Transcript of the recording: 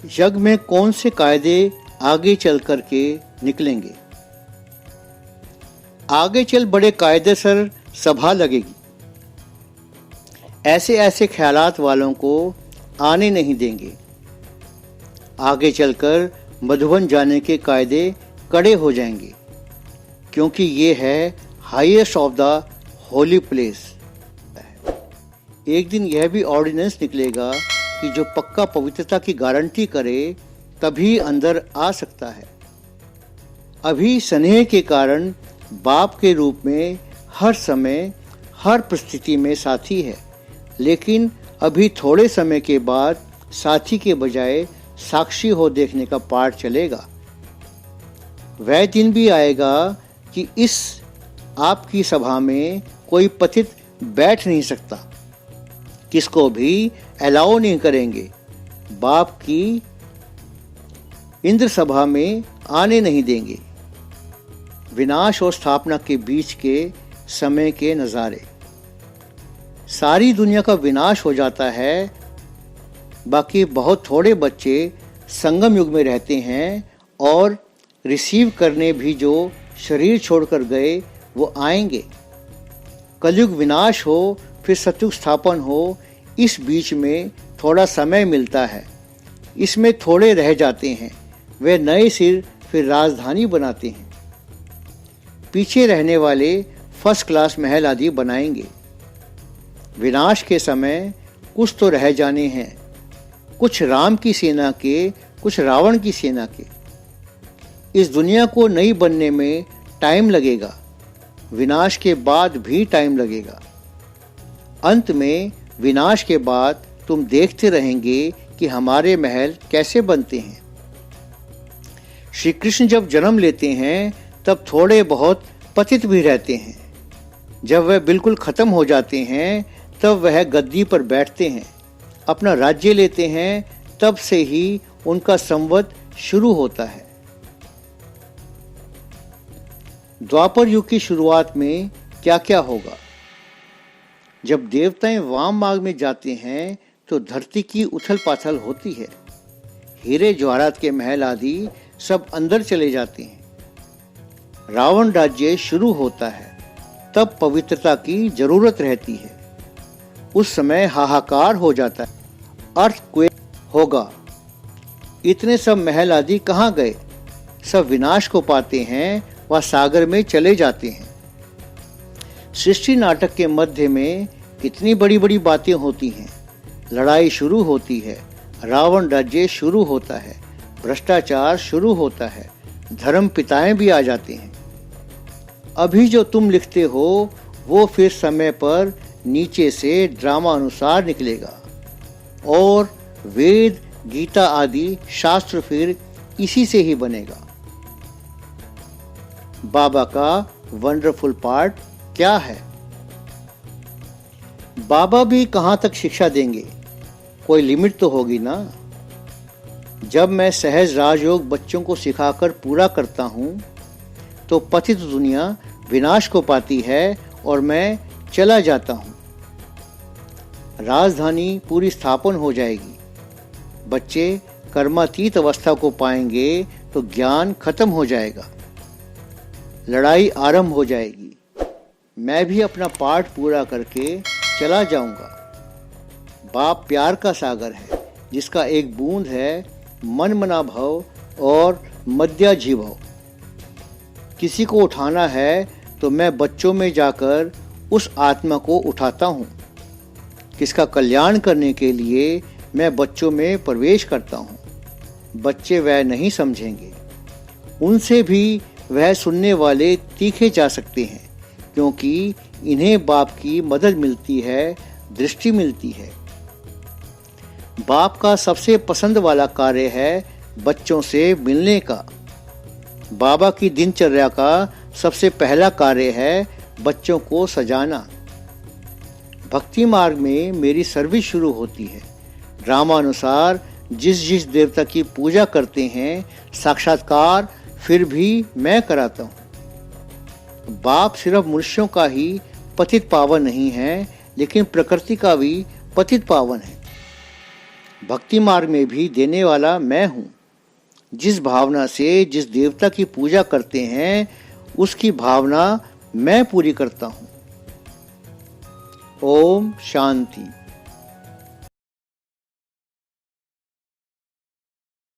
यज्ञ में कौन से कायदे आगे चल कर के निकलेंगे? आगे चल बड़े कायदेसर सभा लगेगी। ऐसे ऐसे ख्यालात वालों को आने नहीं देंगे। आगे चलकर मधुबन जाने के कायदे कड़े हो जाएंगे, क्योंकि ये है highest of the holy place. एक दिन यह भी ऑर्डिनेंस निकलेगा कि जो पक्का पवित्रता की गारंटी करे तभी अंदर आ सकता है। अभी स्नेह के कारण बाप के रूप में हर समय हर परिस्थिति में साथी है, लेकिन अभी थोड़े समय के बाद साथी के बजाय साक्षी हो देखने का पाठ चलेगा। वह दिन भी आएगा कि इस आपकी सभा में कोई पतित बैठ नहीं सकता, किसको भी अलाउ नहीं करेंगे, बाप की इंद्र सभा में आने नहीं देंगे। विनाश और स्थापना के बीच के समय के नज़ारे। सारी दुनिया का विनाश हो जाता है, बाकी बहुत थोड़े बच्चे संगम युग में रहते हैं और रिसीव करने भी जो शरीर छोड़कर गए वो आएंगे। कलयुग विनाश हो फिर सतयुग स्थापन हो, इस बीच में थोड़ा समय मिलता है। इसमें थोड़े रह जाते हैं, वे नए सिर फिर राजधानी बनाते हैं। पीछे रहने वाले फर्स्ट क्लास महल आदि बनाएंगे। विनाश के समय कुछ तो रह जाने हैं, कुछ राम की सेना के, कुछ रावण की सेना के। इस दुनिया को नई बनने में टाइम लगेगा, विनाश के बाद भी टाइम लगेगा। अंत में विनाश के बाद तुम देखते रहेंगे कि हमारे महल कैसे बनते हैं। श्री कृष्ण जब जन्म लेते हैं तब थोड़े बहुत पतित भी रहते हैं। जब वह बिल्कुल खत्म हो जाते हैं तब वह गद्दी पर बैठते हैं, अपना राज्य लेते हैं। तब से ही उनका संवत शुरू होता है। द्वापर युग की शुरुआत में क्या क्या होगा? जब देवताएं वाम मार्ग में जाते हैं तो धरती की उथल पाथल होती है। हीरे जवाहरात के महल आदि सब अंदर चले जाते हैं। रावण राज्य शुरू होता है, तब पवित्रता की जरूरत रहती है। उस समय हाहाकार हो जाता है, अर्थक्वेक होगा। इतने सब महल आदि कहाँ गए? सब विनाश को पाते हैं, वह सागर में चले जाते हैं। सृष्टि नाटक के मध्य में कितनी बड़ी बड़ी बातें होती हैं। लड़ाई शुरू होती है, रावण राज्य शुरू होता है, भ्रष्टाचार शुरू होता है, धर्म पिताएं भी आ जाते हैं। अभी जो तुम लिखते हो वो फिर समय पर नीचे से ड्रामा अनुसार निकलेगा और वेद गीता आदि शास्त्र फिर इसी से ही बनेगा। बाबा का वंडरफुल पार्ट क्या है? बाबा भी कहाँ तक शिक्षा देंगे? कोई लिमिट तो होगी ना। जब मैं सहज राजयोग बच्चों को सिखाकर पूरा करता हूँ तो पतित दुनिया विनाश को पाती है और मैं चला जाता हूँ। राजधानी पूरी स्थापन हो जाएगी। बच्चे कर्मातीत अवस्था को पाएंगे तो ज्ञान खत्म हो जाएगा, लड़ाई आरंभ हो जाएगी। मैं भी अपना पाठ पूरा करके चला जाऊंगा। बाप प्यार का सागर है, जिसका एक बूंद है मन मना भव और मध्याजी भव। किसी को उठाना है तो मैं बच्चों में जाकर उस आत्मा को उठाता हूँ। किसका कल्याण करने के लिए मैं बच्चों में प्रवेश करता हूँ। बच्चे वह नहीं समझेंगे, उनसे भी वह सुनने वाले तीखे जा सकते हैं, क्योंकि इन्हें बाप की मदद मिलती है, दृष्टि मिलती है। बाप का सबसे पसंद वाला कार्य है बच्चों से मिलने का। बाबा की दिनचर्या का सबसे पहला कार्य है बच्चों को सजाना। भक्ति मार्ग में मेरी सर्विस शुरू होती है। ड्रामानुसार जिस जिस देवता की पूजा करते हैं साक्षात्कार फिर भी मैं कराता हूँ। बाप सिर्फ मनुष्यों का ही पतित पावन नहीं है, लेकिन प्रकृति का भी पतित पावन है। भक्ति मार्ग में भी देने वाला मैं हूँ। जिस भावना से जिस देवता की पूजा करते हैं उसकी भावना मैं पूरी करता हूँ। ओम शांति।